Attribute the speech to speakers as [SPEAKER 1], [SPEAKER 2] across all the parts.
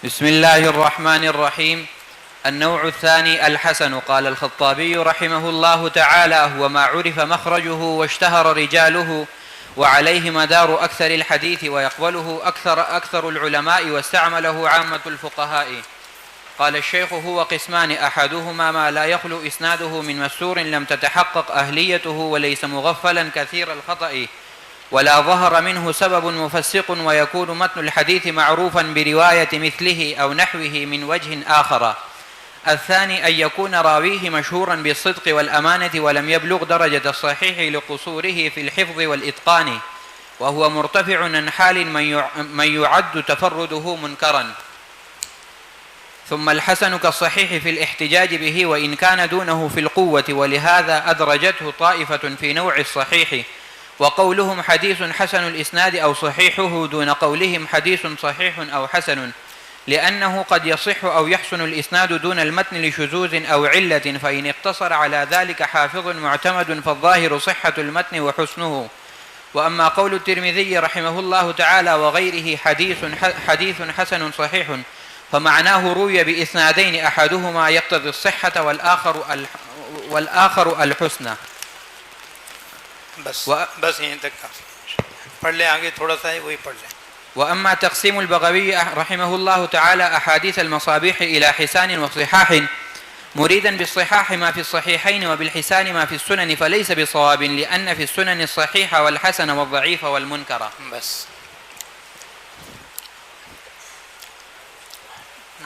[SPEAKER 1] بسم الله الرحمن الرحيم. النوع الثاني الحسن. قال الخطابي رحمه الله تعالى: هو ما عرف مخرجه واشتهر رجاله وعليه مدار أكثر الحديث ويقبله أكثر العلماء واستعمله عامة الفقهاء. قال الشيخ: هو قسمان: أحدهما ما لا يخلو إسناده من مستور لم تتحقق أهليته وليس مغفلا كثير الخطأ ولا ظهر منه سبب مفسق ويكون متن الحديث معروفا برواية مثله أو نحوه من وجه آخر. الثاني أن يكون راويه مشهورا بالصدق والأمانة ولم يبلغ درجة الصحيح لقصوره في الحفظ والإتقان، وهو مرتفع عن حال من يعد تفرده منكرا. ثم الحسن كالصحيح في الاحتجاج به وإن كان دونه في القوة، ولهذا أدرجته طائفة في نوع الصحيح، وقولهم حديث حسن الإسناد أو صحيحه دون قولهم حديث صحيح أو حسن، لأنه قد يصح أو يحسن الإسناد دون المتن لشذوذ أو علة، فإن اقتصر على ذلك حافظ معتمد فالظاهر صحة المتن وحسنه. وأما قول الترمذي رحمه الله تعالى وغيره حديث حسن صحيح، فمعناه روي بإسنادين أحدهما يقتضي الصحة والآخر الحسن.
[SPEAKER 2] بس یہیں تک پڑھ لیں، آگے تھوڑا سا ہے وہی پڑھ لیں.
[SPEAKER 1] وأما تقسيم البغوي رحمه الله تعالى أحاديث المصابيح إلى حسان وصحاح مريدا بالصحاح ما في الصحيحين وبالحسان ما في السنن فليس بصواب، لأن في السنن الصحيح والحسن والضعيف والمنكر.
[SPEAKER 2] بس.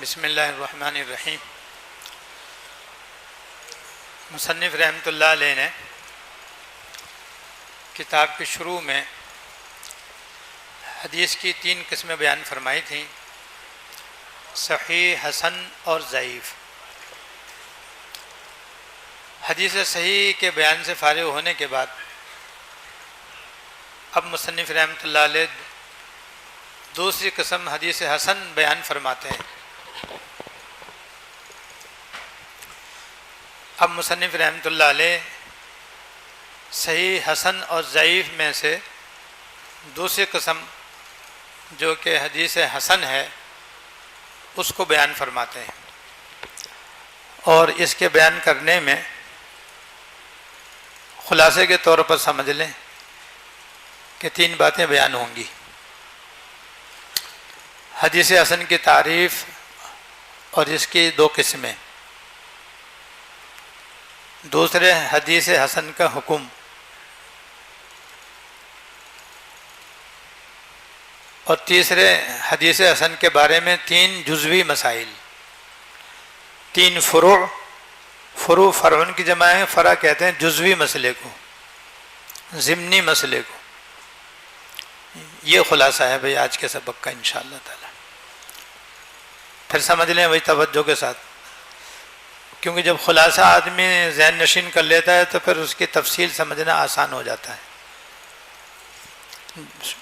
[SPEAKER 2] بسم اللہ الرحمن الرحیم. مصنف رحمۃ اللہ علیہ نے کتاب کے شروع میں حدیث کی 3 قسمیں بیان فرمائی تھیں: صحیح، حسن اور ضعیف. حدیث صحیح کے بیان سے فارغ ہونے کے بعد اب مصنف رحمۃ اللہ علیہ دوسری قسم حدیث حسن بیان فرماتے ہیں. اب مصنف رحمۃ اللہ علیہ صحیح، حسن اور ضعیف میں سے دوسری قسم جو کہ حدیث حسن ہے اس کو بیان فرماتے ہیں، اور اس کے بیان کرنے میں خلاصے کے طور پر سمجھ لیں کہ 3 باتیں بیان ہوں گی: حدیث حسن کی تعریف اور اس کی 2 قسمیں، دوسرے حدیث حسن کا حکم، اور تیسرے حدیث حسن کے بارے میں 3 جزوی مسائل، 3 فروع فرعون کی جمع ہے، فرع کہتے ہیں جزوی مسئلے کو، ضمنی مسئلے کو. یہ خلاصہ ہے بھئی آج کے سبق کا انشاءاللہ تعالی. پھر سمجھ لیں وہی توجہ کے ساتھ، کیونکہ جب خلاصہ آدمی ذہن نشین کر لیتا ہے تو پھر اس کی تفصیل سمجھنا آسان ہو جاتا ہے.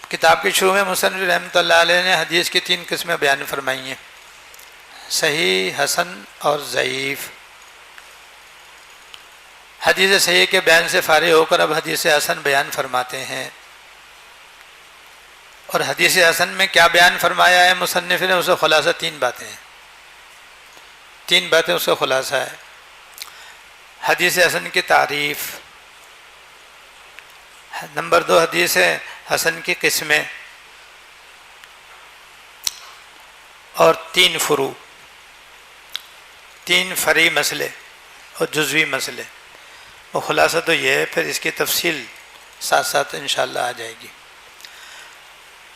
[SPEAKER 2] کتاب کے شروع میں مصنف رحمۃ اللہ علیہ نے حدیث کی 3 قسمیں بیان فرمائی ہیں: صحیح، حسن اور ضعیف. حدیث صحیح کے بیان سے فارغ ہو کر اب حدیث حسن بیان فرماتے ہیں. اور حدیث حسن میں کیا بیان فرمایا ہے مصنف نے؟ اسے خلاصہ 3 باتیں ہیں، 3 باتیں اس کا خلاصہ ہے. حدیث حسن کی تعریف، نمبر 2 حدیث حسن کی قسمیں، اور 3 فروع، 3 فرعی مسئلے اور جزوی مسئلے. وہ خلاصہ تو یہ ہے، پھر اس کی تفصیل ساتھ ساتھ انشاءاللہ آ جائے گی.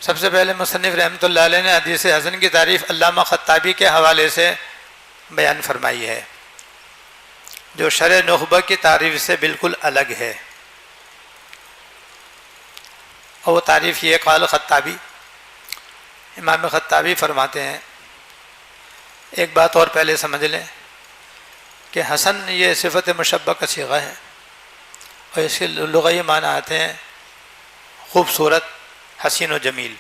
[SPEAKER 2] سب سے پہلے مصنف رحمۃ اللہ علیہ نے حدیث حسن کی تعریف علامہ خطابی کے حوالے سے بیان فرمائی ہے، جو شرح نخبہ کی تعریف سے بالکل الگ ہے. اور وہ تعریف یہ قال خطابی، امام خطابی فرماتے ہیں. ایک بات اور پہلے سمجھ لیں کہ حسن یہ صفت مشبہ کا صیغہ ہے، اور اس کے لغوی معنی آتے ہیں خوبصورت، حسین و جمیل.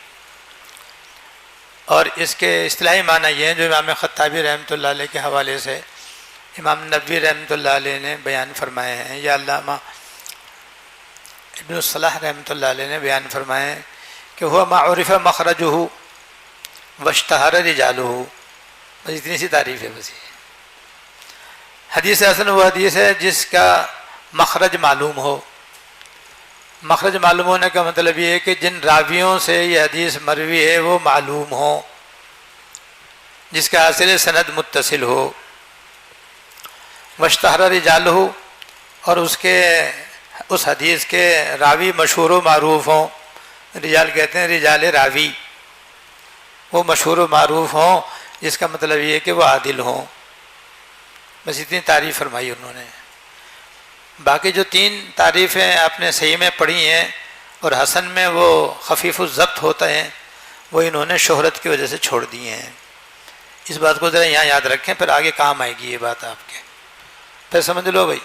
[SPEAKER 2] اور اس کے اصطلاحی معنی یہ ہیں جو امام خطابی رحمۃ اللہ علیہ کے حوالے سے امام نبوی رحمۃ اللہ علیہ نے بیان فرمائے ہیں، یا علامہ ابن الصلاح رحمۃ اللہ علیہ نے بیان فرمائے ہیں کہ ہوا ما عرف مخرجہ واشتہر رجالہ، بس اتنی سی تعریف ہے بس یہ۔ حدیث حسن وہ حدیث ہے جس کا مخرج معلوم ہو۔ مخرج معلوم ہونے کا مطلب یہ ہے کہ جن راویوں سے یہ حدیث مروی ہے وہ معلوم ہو، جس کا حاصل سند متصل ہو، واشتہر رجالہ، اور اس حدیث کے راوی مشہور و معروف ہوں۔ رجال کہتے ہیں رجال راوی، وہ مشہور و معروف ہوں، جس کا مطلب یہ ہے کہ وہ عادل ہوں۔ بس اتنی تعریف فرمائی انہوں نے۔ باقی جو 3 تعریفیں آپ نے صحیح میں پڑھی ہیں اور حسن میں وہ خفیف الضبط ہوتا ہے، وہ انہوں نے شہرت کی وجہ سے چھوڑ دی ہیں۔ اس بات کو ذرا یہاں یاد رکھیں، پھر آگے کام آئے گی یہ بات آپ کے، پھر سمجھ لو بھائی۔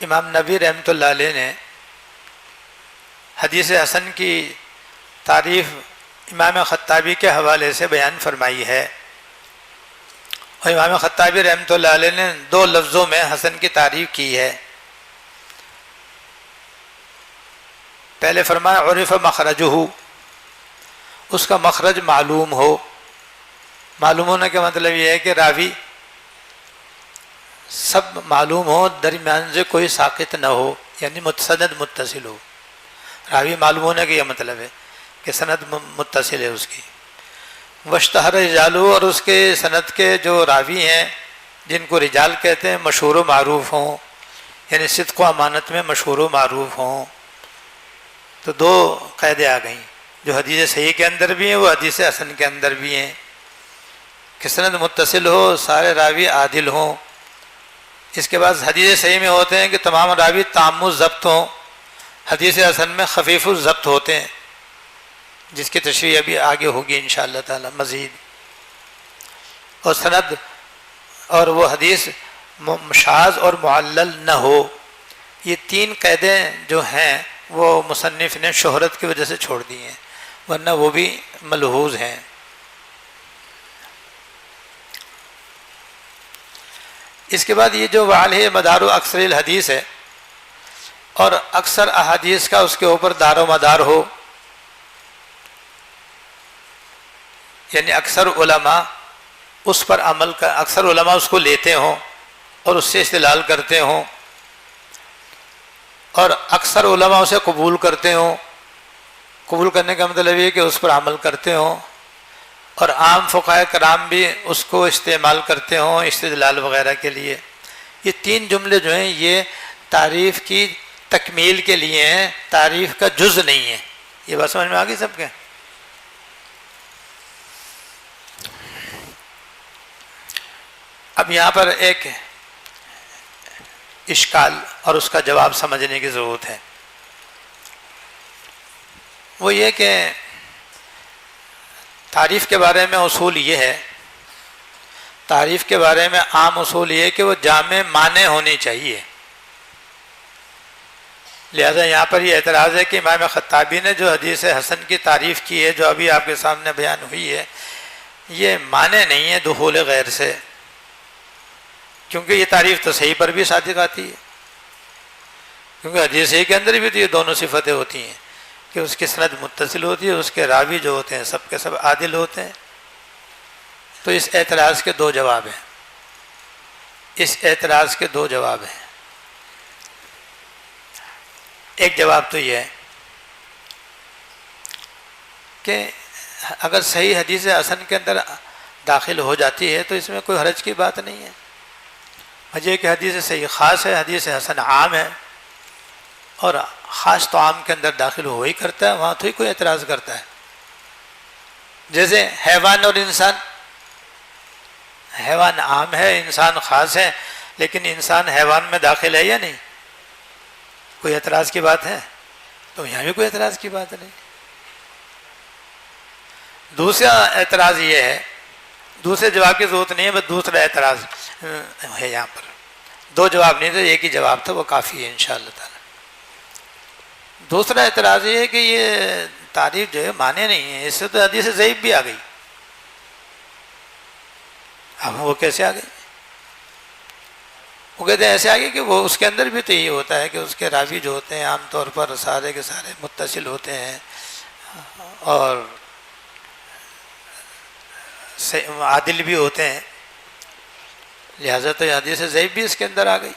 [SPEAKER 2] امام نبی رحمۃ اللہ علیہ نے حدیث حسن کی تعریف امام خطابی کے حوالے سے بیان فرمائی ہے، اور امام خطابی رحمۃ اللہ علیہ نے 2 لفظوں میں حسن کی تعریف کی ہے۔ پہلے فرمایا عرف مخرجہ، اس کا مخرج معلوم ہو۔ معلوم ہونے کا مطلب یہ ہے کہ راوی سب معلوم ہو، درمیان سے کوئی ساقط نہ ہو، یعنی سند متصل ہو۔ راوی معلوم ہونے کا یہ مطلب ہے کہ سند متصل ہے اس کی۔ واشتہر رجالہ، اور اس کے سند کے جو راوی ہیں جن کو رجال کہتے ہیں مشہور و معروف ہوں، یعنی صدق و امانت میں مشہور و معروف ہوں۔ تو 2 قیدیں آ گئیں جو حدیث صحیح کے اندر بھی ہیں، وہ حدیث حسن کے اندر بھی ہیں، کہ سند متصل ہو، سارے راوی عادل ہوں۔ اس کے بعد حدیث صحیح میں ہوتے ہیں کہ تمام راوی تام الضبط ہوں، حدیث حسن میں خفیف الضبط ہوتے ہیں، جس کی تشریح ابھی آگے ہوگی انشاءاللہ تعالی مزید۔ اور سند اور وہ حدیث شاذ اور معلل نہ ہو۔ یہ 3 قیدیں جو ہیں وہ مصنف نے شہرت کی وجہ سے چھوڑ دی ہیں، ورنہ وہ بھی ملحوظ ہیں۔ اس کے بعد یہ جو وعلیہ مدار اکثر الحدیث ہے، اور اکثر احادیث کا اس کے اوپر دار و مدار ہو، یعنی اکثر علماء اس پر اکثر علماء اس کو لیتے ہوں اور اس سے استدلال کرتے ہوں، اور اکثر علماء اسے قبول کرتے ہوں۔ قبول کرنے کا مطلب یہ کہ اس پر عمل کرتے ہوں، اور عام فقہاء کرام بھی اس کو استعمال کرتے ہوں استدلال وغیرہ کے لیے۔ یہ 3 جملے جو ہیں یہ تعریف کی تکمیل کے لیے ہیں، تعریف کا جز نہیں ہے۔ یہ بات سمجھ میں آ گئی سب کے؟ اب یہاں پر ایک اشکال اور اس کا جواب سمجھنے کی ضرورت ہے، وہ یہ کہ تعریف کے بارے میں اصول یہ ہے، تعریف کے بارے میں عام اصول یہ ہے کہ وہ جامع معنی ہونی چاہیے۔ لہذا یہاں پر یہ اعتراض ہے کہ امام خطابی نے جو حدیث حسن کی تعریف کی ہے، جو ابھی آپ کے سامنے بیان ہوئی ہے، یہ معنی نہیں ہے دخول غیر سے، کیونکہ یہ تعریف تو صحیح پر بھی صادق آتی ہے، کیونکہ حدیث صحیح کے اندر بھی تو یہ دونوں صفتیں ہوتی ہیں کہ اس کی سند متصل ہوتی ہے، اس کے راوی جو ہوتے ہیں سب کے سب عادل ہوتے ہیں۔ تو اس اعتراض کے 2 جواب ہیں، اس اعتراض کے 2 جواب ہیں۔ ایک جواب تو یہ ہے کہ اگر صحیح حدیث حسن کے اندر داخل ہو جاتی ہے تو اس میں کوئی حرج کی بات نہیں ہے۔ وجہ کہ حدیث صحیح خاص ہے، حدیث حسن عام ہے، اور خاص تو عام کے اندر داخل ہو ہی کرتا ہے، وہاں تو ہی کوئی اعتراض کرتا ہے۔ جیسے حیوان اور انسان، حیوان عام ہے، انسان خاص ہے، لیکن انسان حیوان میں داخل ہے یا نہیں؟ کوئی اعتراض کی بات ہے؟ تو یہاں بھی کوئی اعتراض کی بات نہیں۔ دوسرا اعتراض یہ ہے، دوسرے جواب کی ضرورت نہیں ہے، بس دوسرا اعتراض ہے یہاں پر۔ 2 جواب نہیں تھے، ایک ہی جواب تھا، وہ کافی ہے انشاءاللہ تعالی۔ دوسرا اعتراض یہ ہے کہ یہ تعریف جو ہے معنی نہیں ہے، اس سے تو حدیث ضعیف بھی آ گئی۔ اب وہ کیسے آ گئی؟ وہ کہتے ہیں ایسے آگے کہ وہ اس کے اندر بھی تو یہ ہوتا ہے کہ اس کے راوی جو ہوتے ہیں عام طور پر سارے کے سارے متصل ہوتے ہیں، اور عادل بھی ہوتے ہیں، لہذا تو حدیث ضعیف بھی اس کے اندر آ گئی.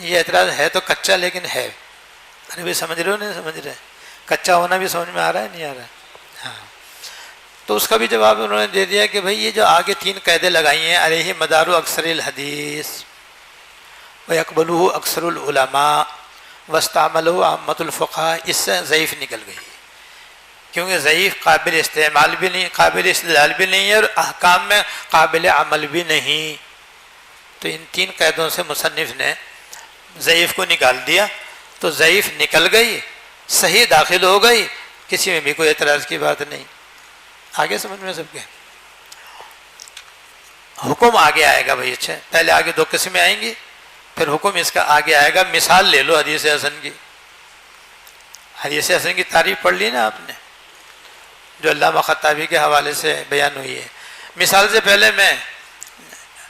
[SPEAKER 2] یہ اعتراض ہے تو کچا لیکن ہے. ارے بھائی سمجھ رہے ہو نہیں سمجھ رہے؟ کچا ہونا بھی سمجھ میں آ رہا ہے نہیں آ رہا ہے؟ ہاں. تو اس کا بھی جواب انہوں نے دے دیا کہ بھائی یہ جو آگے 3 قیدیں لگائی ہیں، علیہ مدار اکثر الحدیث وَيَقْبَلُهُ اکثر العلماء وَاسْتَعْمَلَهُ عامۃ الفقہاء، اس سے ضعیف نکل گئی، کیونکہ ضعیف قابل استعمال بھی نہیں، قابل استدلال بھی نہیں ہے، اور احکام میں قابل عمل بھی نہیں. تو ان 3 قیدوں سے مصنف نے ضعیف کو نکال دیا، تو ضعیف نکل گئی، صحیح داخل ہو گئی، کسی میں بھی کوئی اعتراض کی بات نہیں. آگے سمجھ میں سب کے حکم آگے آئے گا بھائی. اچھا، پہلے آگے 2 قسمیں آئیں گی، پھر حکم اس کا آگے آئے گا. مثال لے لو حدیث حسن کی. حدیث حسن کی تعریف پڑھ لی نا آپ نے، جو علامہ خطابی کے حوالے سے بیان ہوئی ہے. مثال سے پہلے میں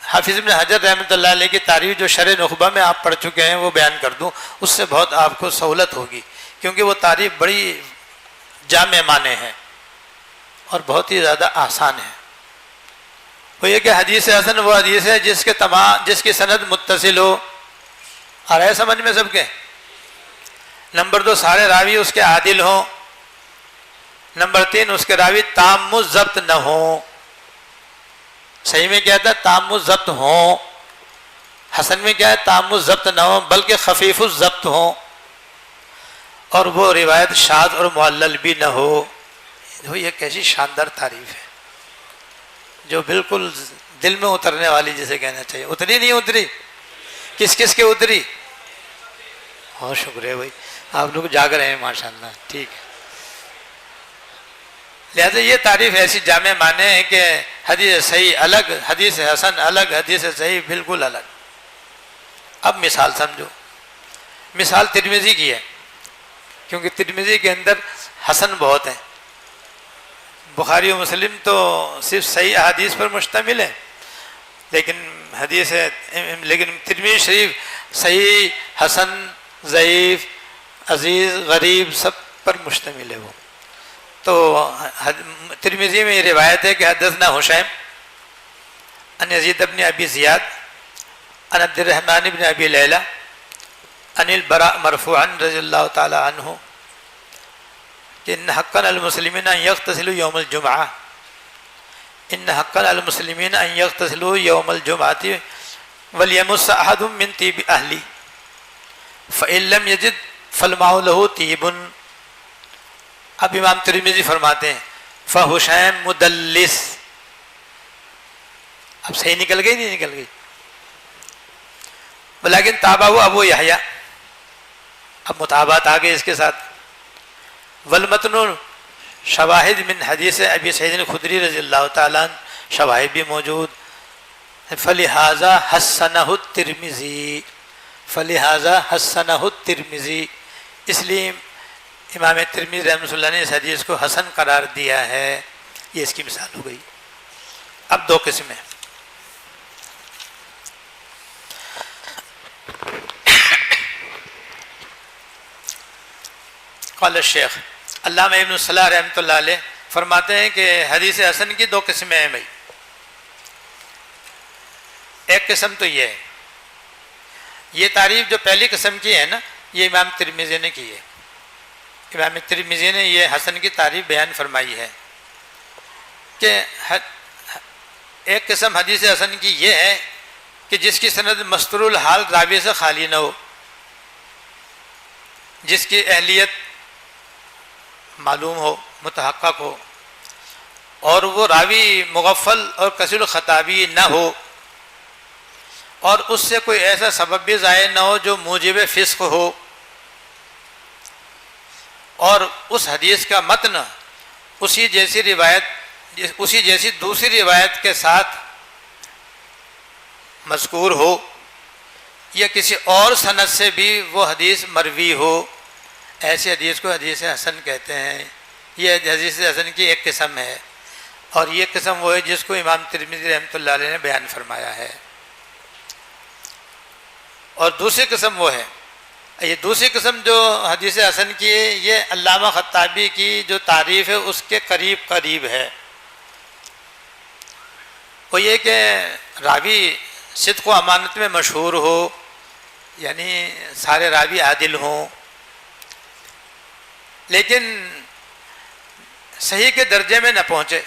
[SPEAKER 2] حافظ ابن حجر رحمۃ اللہ علیہ کی تعریف جو شرح نخبہ میں آپ پڑھ چکے ہیں وہ بیان کر دوں، اس سے بہت آپ کو سہولت ہوگی، کیونکہ وہ تعریف بڑی جامع معنی ہے اور بہت ہی زیادہ آسان ہے. وہ یہ کہ حدیث حسن وہ حدیث ہے جس کی سند متصل ہو. آ رہا ہے سمجھ میں سب کے؟ نمبر 2، سارے راوی اس کے عادل ہوں. نمبر 3، اس کے راوی تام الضبط نہ ہوں. صحیح میں کیا تھا؟ تام الضبط ہوں. حسن میں کیا ہے؟ تام الضبط نہ ہوں بلکہ خفیف الضبط ہوں، اور وہ روایت شاذ اور معلل بھی نہ ہو. یہ کیسی شاندار تعریف ہے جو بالکل دل میں اترنے والی جسے کہنا چاہیے. اتری نہیں اتری؟ کس کس کے اتری؟ بہت شکریہ بھائی، آپ لوگ جاگ رہے ہیں ماشاءاللہ. ٹھیک ہے. لہذا یہ تعریف ایسی جامع معنی ہے کہ حدیث صحیح الگ، حدیث حسن الگ، حدیث صحیح بالکل الگ. اب مثال سمجھو. مثال ترمذی کی ہے، کیونکہ ترمذی کے اندر حسن بہت ہیں. بخاری و مسلم تو صرف صحیح احادیث پر مشتمل ہے، لیکن ترمذی شریف صحیح، حسن، ضعیف، عزیز، غریب سب پر مشتمل ہے. وہ تو ترمذی میں یہ روایت ہے کہ حدثنا حشیم ان یزید بن ابی زیاد ان عبد الرحمن بن ابی لیلہ ان البراء مرفوعا رضی اللہ تعالی عنہ کہ ان حقا المسلمین ان یغتسلوا یوم الجمعہ، ان حقا المسلمین ان یغتسلوا یوم الجمعۃ ولیمس احد من طیب اہلی فإن لم یجد فالماء له طیب. اب امام ترمذی فرماتے ہیں فحشیم مدلس. اب صحیح نکل گئی نہیں نکل گئی؟ لیکن تابعہ ابو یحییٰ. اب مطابعت آ گئی اس کے ساتھ. والمتن شواہد من حدیث ابی سعید الخدری رضی اللہ تعالیٰ عنہ، شواہد بھی موجود. فلہذا حسنہ الترمذی، فلہذا حسنہ الترمذی، اس لیے امام ترمذی رحمۃ اللہ نے اس حدیث کو حسن قرار دیا ہے. یہ اس کی مثال ہو گئی. اب 2 قسمیں. قال الشیخ علامہ ابن الصلاح رحمۃ اللہ علیہ فرماتے ہیں کہ حدیث حسن کی 2 قسمیں ہیں بھائی. ایک قسم تو یہ ہے، یہ تعریف جو پہلی قسم کی ہے نا، یہ امام ترمذی نے کی ہے. امام ترمذی نے یہ حسن کی تعریف بیان فرمائی ہے کہ ایک قسم حدیث حسن کی یہ ہے کہ جس کی سند مستور الحال راوی سے خالی نہ ہو، جس کی اہلیت معلوم ہو، متحقق ہو، اور وہ راوی مغفل اور کثیر الخطابی نہ ہو، اور اس سے کوئی ایسا سبب بھی ظاہر نہ ہو جو موجب فسق ہو، اور اس حدیث کا متن اسی جیسی دوسری روایت کے ساتھ مذکور ہو، یا کسی اور سند سے بھی وہ حدیث مروی ہو. ایسی حدیث کو حدیث حسن کہتے ہیں. یہ حدیث حسن کی ایک قسم ہے، اور یہ قسم وہ ہے جس کو امام ترمذی رحمۃ اللہ علیہ نے بیان فرمایا ہے. اور دوسری قسم وہ ہے، یہ دوسری قسم جو حدیث حسن کی ہے، یہ علامہ خطابی کی جو تعریف ہے اس کے قریب ہے. وہ یہ کہ راوی صدق و امانت میں مشہور ہو، یعنی سارے راوی عادل ہوں، لیکن صحیح کے درجے میں نہ پہنچے،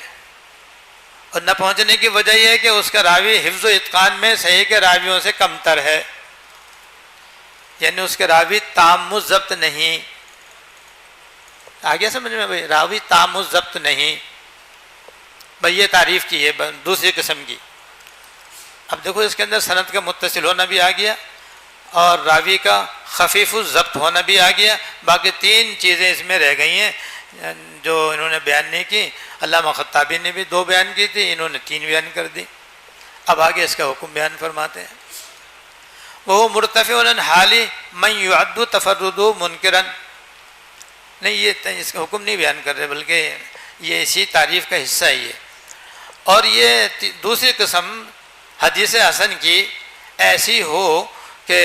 [SPEAKER 2] اور نہ پہنچنے کی وجہ یہ ہے کہ اس کا راوی حفظ و اتقان میں صحیح کے راویوں سے کم تر ہے، یعنی اس کے راوی تام و ضبط نہیں. آگے سمجھ میں بھائی، راوی تام و ضبط نہیں، بھائی یہ تعریف کی ہے دوسری قسم کی. اب دیکھو اس کے اندر سند کا متصل ہونا بھی آ گیا اور راوی کا خفیف الضبط ہونا بھی آ گیا. باقی تین چیزیں اس میں رہ گئی ہیں جو انہوں نے بیان نہیں کی. علامہ خطابی نے بھی 2 بیان کی تھی، انہوں نے 3 بیان کر دی. اب آگے اس کا حکم بیان فرماتے ہیں. وہ مرتفع حالی من يعد تفرد منکرا. نہیں، یہ اس کا حکم نہیں بیان کر رہے، بلکہ یہ اسی تعریف کا حصہ ہی ہے. اور یہ دوسری قسم حدیث حسن کی ایسی ہو کہ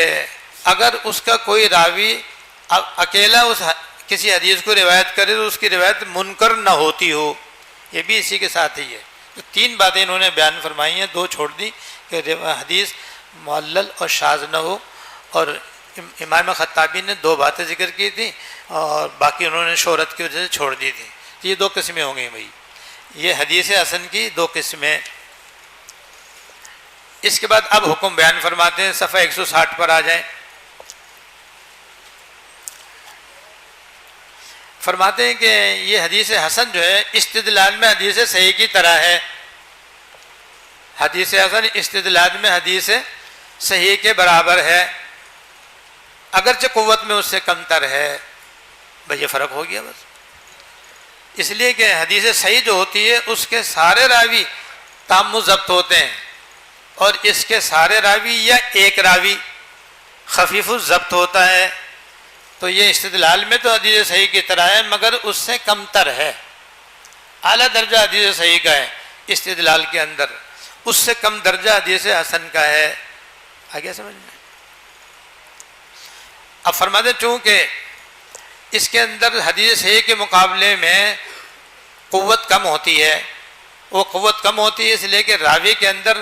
[SPEAKER 2] اگر اس کا کوئی راوی اکیلا اس کسی حدیث کو روایت کرے تو اس کی روایت منکر نہ ہوتی ہو، یہ بھی اسی کے ساتھ ہی ہے. تو 3 باتیں انہوں نے بیان فرمائی ہیں، 2 چھوڑ دی کہ حدیث معلل اور شاذ نہ ہو، اور امام خطابی نے 2 باتیں ذکر کی تھیں اور باقی انہوں نے شہرت کی وجہ سے چھوڑ دی تھی. یہ 2 قسمیں ہو گئی بھائی. یہ حدیث حسن کی 2 قسمیں. اس کے بعد اب حکم بیان فرماتے ہیں. صفحہ 160 پر آ جائیں. فرماتے ہیں کہ یہ حدیث حسن جو ہے استدلال میں حدیث صحیح کی طرح ہے. حدیث حسن استدلال میں حدیث صحیح کے برابر ہے، اگرچہ قوت میں اس سے کم تر ہے. بھئی یہ فرق ہو گیا بس. اس لیے کہ حدیث صحیح جو ہوتی ہے اس کے سارے راوی تام و ضبط ہوتے ہیں، اور اس کے سارے راوی یا ایک راوی خفیف الضبط ہوتا ہے. تو یہ استدلال میں تو حدیث صحیح کی طرح ہے مگر اس سے کم تر ہے. اعلیٰ درجہ حدیث صحیح کا ہے استدلال کے اندر، اس سے کم درجہ حدیث حسن کا ہے. آگے سمجھ میں. اب فرماتے چونکہ اس کے اندر حدیث صحیح کے مقابلے میں قوت کم ہوتی ہے، وہ قوت کم ہوتی ہے اس لیے کہ راوی کے اندر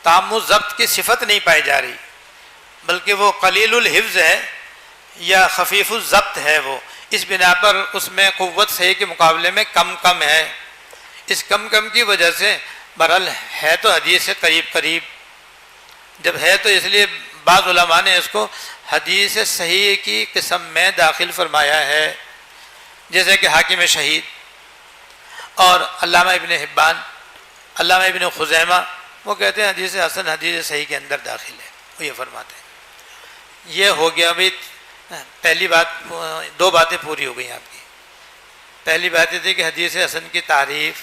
[SPEAKER 2] تام و ضبط کی صفت نہیں پائی جا رہی، بلکہ وہ قلیل الحفظ ہے یا خفیف الضبط ہے. وہ اس بنا پر اس میں قوت صحیح کے مقابلے میں کم ہے. اس کم کی وجہ سے بہرحال ہے تو حدیث سے قریب جب ہے تو اس لیے بعض علماء نے اس کو حدیث صحیح کی قسم میں داخل فرمایا ہے، جیسے کہ حاکم شہید اور علامہ ابن حبان، علامہ ابن خزیمہ، وہ کہتے ہیں حدیث حسن حدیث صحیح کے اندر داخل ہے. وہ یہ فرماتے ہیں. یہ ہو گیا ابھی پہلی بات. 2 باتیں پوری ہو گئی آپ کی. پہلی بات یہ تھی کہ حدیث حسن کی تعریف،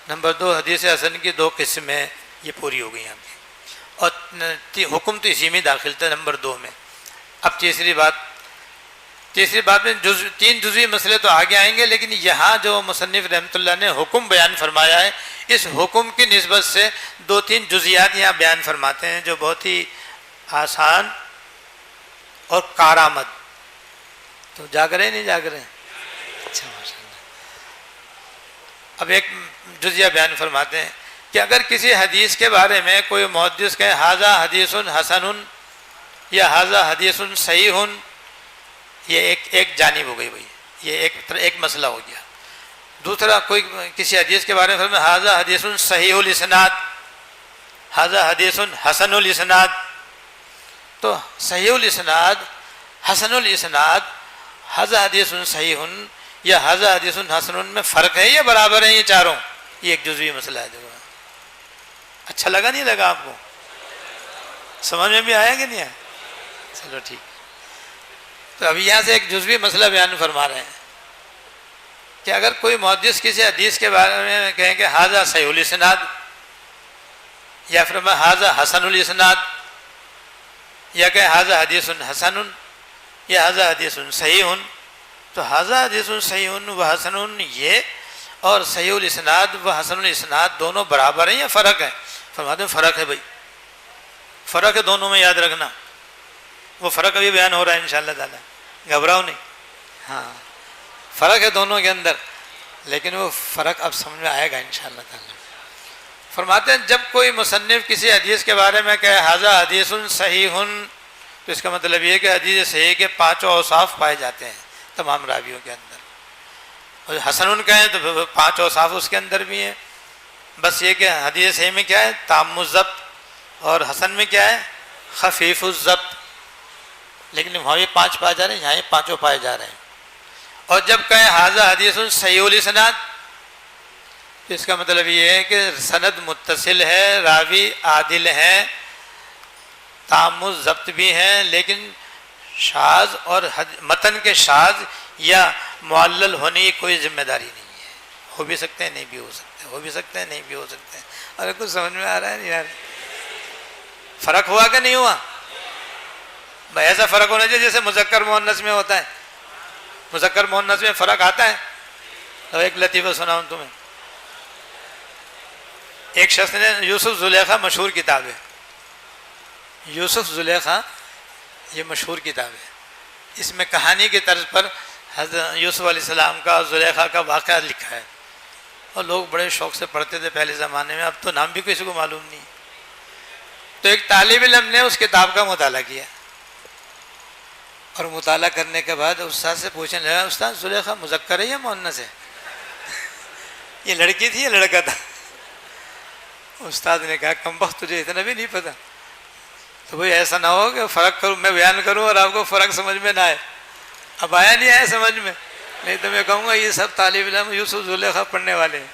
[SPEAKER 2] نمبر 2 حدیث حسن کی 2 قسمیں، یہ پوری ہو گئی آپ کی. اور حکم تو اسی میں داخل تھا نمبر 2 میں. اب تیسری بات میں 3 جزوی مسئلے تو آگے آئیں گے، لیکن یہاں جو مصنف رحمۃ اللہ نے حکم بیان فرمایا ہے، اس حکم کی نسبت سے 2-3 جزیات یہاں بیان فرماتے ہیں جو بہت ہی آسان اور کارآمد. تو جاگ رہے نہیں جاگ رہے؟ اچھا ماشاء اللہ. اب ایک جزیہ بیان فرماتے ہیں کہ اگر کسی حدیث کے بارے میں کوئی محدث کہے ھذا حدیث حسن یا ھذا حدیث صحیح، یہ ایک جانب ہو گئی بھائی، یہ ایک مسئلہ ہو گیا. دوسرا کوئی کسی حدیث کے بارے میں فرمائے ھذا حدیث صحیح الاسناد، ھذا حدیث حسن الاسناد. تو صحیح الاسناد، حسن الاسناد، ھذا حدیث صحیح یا ھذا حدیث حسن میں فرق ہے یا برابر ہیں یہ چاروں؟ یہ ایک جزوی مسئلہ ہے. دیکھو اچھا لگا نہیں لگا آپ کو؟ سمجھ میں بھی آیا کہ نہیں آیا؟ چلو ٹھیک. تو ابھی یہاں سے ایک جزوی مسئلہ بیان فرما رہے ہیں کہ اگر کوئی محدث کسی حدیث کے بارے میں کہیں کہ ھذا صحیح الاسناد، یا پھر ھذا حسن الاسناد، یا کہ ھذا حدیث حسن یا ھذا حدیث صحیح، تو ھذا حدیث صحیح و حسن یہ اور صحیح الاسناد و حسن الاسناد دونوں برابر ہیں یا فرق ہے؟ فرماتے ہیں فرق ہے بھائی، فرق ہے دونوں میں، یاد رکھنا. وہ فرق ابھی بیان ہو رہا ہے انشاءاللہ تعالی، گھبراؤ نہیں. ہاں فرق ہے دونوں کے اندر، لیکن وہ فرق اب سمجھ میں آئے گا انشاءاللہ تعالی. فرماتے ہیں جب کوئی مصنف کسی حدیث کے بارے میں کہے ھذا حدیث صحیح، تو اس کا مطلب یہ ہے کہ حدیث صحیح کے 5 اوصاف پائے جاتے ہیں تمام راویوں کے اندر، اور حسن کہیں تو 5 اوصاف اس کے اندر بھی ہیں، بس یہ کہ حدیث صحیح میں کیا ہے تام الضبط، اور حسن میں کیا ہے خفیف الضبط، لیکن وہاں یہ 5 پائے جا رہے ہیں، یہاں یہ 5 پائے جا رہے ہیں۔ اور جب کہیں ھذا حدیث صحیح الاسناد، تو اس کا مطلب یہ ہے کہ سند متصل ہے، راوی عادل ہیں، تام الضبط بھی ہیں، لیکن شاذ اور متن کے شاذ یا معلل ہونے کی کوئی ذمہ داری نہیں ہے، ہو بھی سکتے ہیں نہیں بھی ہو سکتے، ہو بھی سکتے ہیں نہیں بھی ہو سکتے ہیں۔ ارے کچھ سمجھ میں آ رہا ہے نہیں یار؟ فرق ہوا کہ نہیں ہوا؟ بھائی ایسا فرق ہونا چاہیے جیسے مذکر مؤنث میں ہوتا ہے، مذکر مؤنث میں فرق آتا ہے۔ تو ایک لطیفہ سناؤں تمہیں، ایک شخص نے یوسف زلیخا مشہور کتاب ہے، یوسف زلیخا یہ مشہور کتاب ہے، اس میں کہانی کی طرز پر حضرت یوسف علیہ السلام کا زلیخا کا واقعہ لکھا ہے، اور لوگ بڑے شوق سے پڑھتے تھے پہلے زمانے میں، اب تو نام بھی کسی کو معلوم نہیں۔ تو ایک طالب علم نے اس کتاب کا مطالعہ کیا، اور مطالعہ کرنے کے بعد استاد سے پوچھنے لگا استاد زلیخا مذکر ہے یا مؤنث ہے؟ یہ لڑکی تھی یا لڑکا تھا؟ استاد نے کہا کم بخت تجھے اتنا بھی نہیں پتا، تو بھائی ایسا نہ ہو کہ فرق کروں، میں بیان کروں اور آپ کو فرق سمجھ میں نہ آئے۔ اب آیا نہیں آیا سمجھ میں؟ نہیں تو میں کہوں گا یہ سب طالب علم یوسف زلیخا پڑھنے والے ہیں۔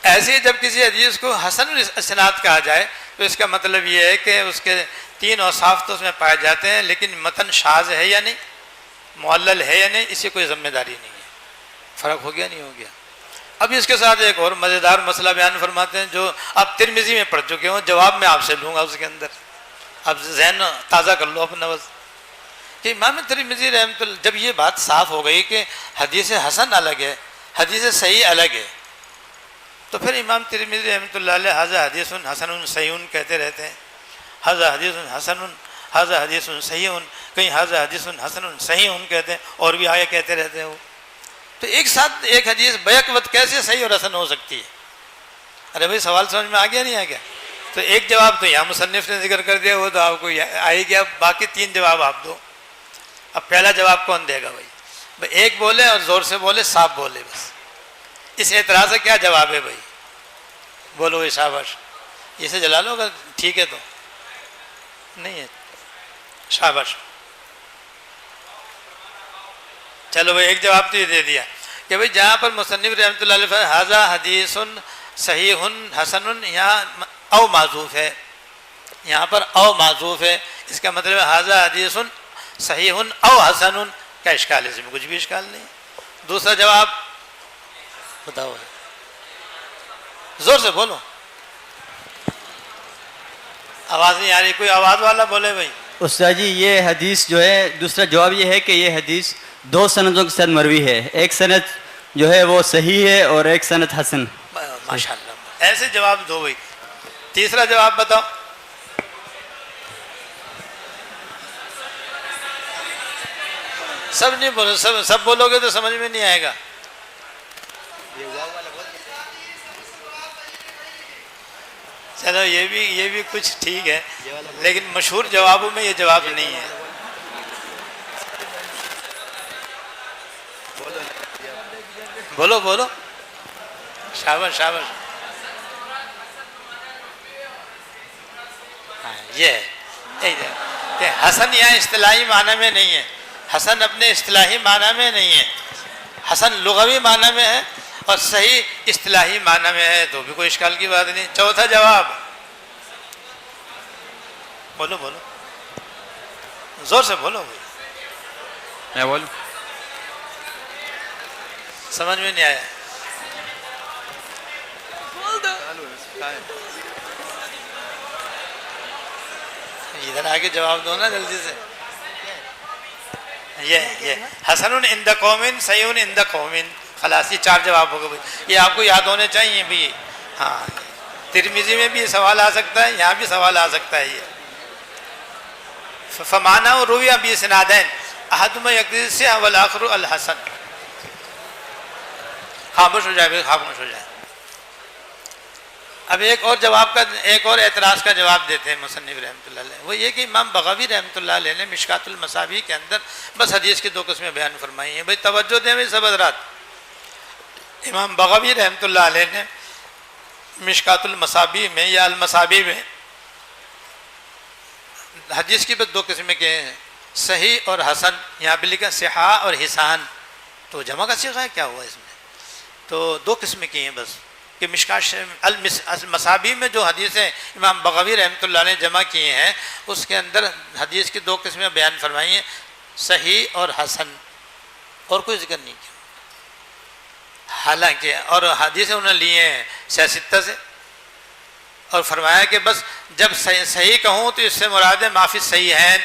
[SPEAKER 2] ایسے ہی جب کسی حدیث کو حسن الاسناد کہا جائے تو اس کا مطلب یہ ہے کہ اس کے 3 اوصاف تو اس میں پائے جاتے ہیں، لیکن متن شاذ ہے یا نہیں، معلل ہے یا نہیں، اس کی کوئی ذمہ داری نہیں ہے۔ فرق ہو گیا نہیں ہو گیا؟ اب اس کے ساتھ ایک اور مزیدار مسئلہ بیان فرماتے ہیں جو آپ ترمذی میں پڑھ چکے ہوں، جواب میں آپ سے لوں گا اس کے اندر، اب ذہن تازہ کر لو اپنا بس، کہ امام ترمذی رحمۃ اللہ جب یہ بات صاف ہو گئی کہ حدیث حسن الگ ہے، حدیث صحیح الگ ہے، تو پھر امام ترمذی رحمۃ اللہ علیہ ھذا حدیث حسن صحیح کہتے رہتے ہیں، ھذا حدیث حسن، ھذا حدیث صحیح، کہیں ھذا حدیث حسن صحیح کہتے ہیں، اور بھی آگے کہتے رہتے ہیں وہ۔ تو ایک ساتھ ایک حدیث بیک وقت کیسے صحیح اور حسن ہو سکتی ہے؟ ارے بھائی سوال سمجھ میں آ گیا نہیں آ گیا؟ تو ایک جواب تو یہاں مصنف نے ذکر کر دیا، وہ تو آپ کو آئے گیا، باقی 3 جواب آپ دو۔ اب پہلا جواب کون دے گا بھائی ایک بولے اور زور سے بولے، صاف بولے، بس اس اعتراض سے کیا جواب ہے بھائی؟ بولو بھائی شاباش، اسے جلا لو اگر ٹھیک ہے تو، نہیں ہے شاباش۔ چلو بھائی ایک جواب تو یہ دے دیا کہ بھائی جہاں پر مصنف رحمۃ اللہ علیہ ھذا حدیث صحیح حسن، یہاں او معذوف ہے، یہاں پر او معذوف ہے، اس کا مطلب ھذا حدیث صحیح او حسن، کیا اشکال ہے؟ اس میں کچھ بھی اشکال نہیں۔ دوسرا جواب بتاؤ، زور سے بولو، آواز نہیں آ رہی، کوئی آواز والا بولے بھائی۔
[SPEAKER 3] استاد جی یہ حدیث جو ہے، دوسرا جواب یہ ہے کہ یہ حدیث 2 سندوں کے ساتھ مروی ہے، ایک سند جو ہے وہ صحیح ہے اور ایک سند حسن۔
[SPEAKER 2] ماشاء اللہ، ایسے جواب دو بھائی۔ تیسرا جواب بتاؤ۔ سب نہیں بولو، سب بولو گے تو سمجھ میں نہیں آئے گا۔ چلو یہ بھی کچھ ٹھیک ہے، لیکن مشہور جوابوں میں یہ جواب نہیں ہے۔ بولو بولو، شاباش شاباش۔ ہاں یہ ہے، حسن یہاں اصطلاحی معنی میں نہیں ہے، حسن اپنے اصطلاحی معنی میں نہیں ہے، حسن لغوی معنی میں ہے، اور صحیح اصطلاحی معنی میں ہے، تو بھی کوئی اشکال کی بات نہیں۔ چوتھا جواب، بولو بولو، زور سے بولو،
[SPEAKER 1] میں بولوں؟
[SPEAKER 2] سمجھ میں نہیں آیا؟ ادھر آگے جواب دو نا جلدی سے۔ یہ حسن عند قوم صحیح عند قوم، خلاص یہ 4 جواب ہو گئے بھائی، یہ آپ کو یاد ہونے چاہیے بھی۔ ہاں ترمذی میں بھی یہ سوال آ سکتا ہے، یہاں بھی سوال آ سکتا ہے۔ یہ فمانا روی بسنادین احدہما یقتضی الصحۃ والآخر الحسن۔ خاموش ہو جائے بھائی، خاموش ہو جائے۔ اب ایک اور اعتراض کا جواب دیتے ہیں مصنف رحمۃ اللہ علیہ، وہ یہ کہ امام بغوی رحمۃ اللہ علیہ نے مشکات المصابیح کے اندر بس حدیث کی 2 قسمیں بیان فرمائی ہیں۔ بھائی توجہ دیں بھائی سب حضرات، امام بغوی رحمۃ اللہ علیہ نے مشکات المصابیح میں یا المصابیح میں حدیث کی بس 2 قسمیں کہے ہیں، صحیح اور حسن، یہاں پہ لکھا صحاح اور حسان، تو جمع کا صیغہ ہے، کیا ہوا اس میں؟ تو 2 قسمیں کی ہیں بس، کہ مشکات المصابیح میں جو حدیثیں امام بغوی رحمۃ اللہ نے جمع کیے ہیں اس کے اندر حدیث کی 2 قسمیں بیان فرمائی ہیں، صحیح اور حسن، اور کوئی ذکر نہیں کیا۔ حالانکہ اور حدیثیں انہوں نے لیے ہیں سیاستہ سے، اور فرمایا کہ بس جب صحیح کہوں تو اس سے مراد ہے معافی صحیح ہیں،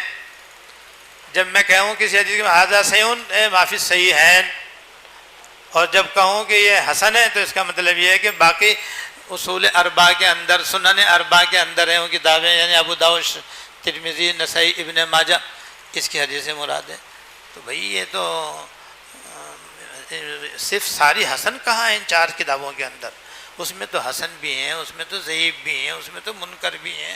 [SPEAKER 2] جب میں کہوں کسی حدیث میں ھذا صحیح معافی صحیح ہیں، اور جب کہوں کہ یہ حسن ہے تو اس کا مطلب یہ ہے کہ باقی اصول 4 کے اندر، سنن 4 کے اندر ہیں وہ کتابیں، یعنی ابو داؤد، ترمذی، نسائی، ابن ماجہ، اس کی حدیثیں مراد ہے۔ تو بھئی یہ تو صرف ساری حسن کہاں ہیں ان 4 کتابوں کے اندر؟ اس میں تو حسن بھی ہیں، اس میں تو ضعیف بھی ہیں، اس میں تو منکر بھی ہیں،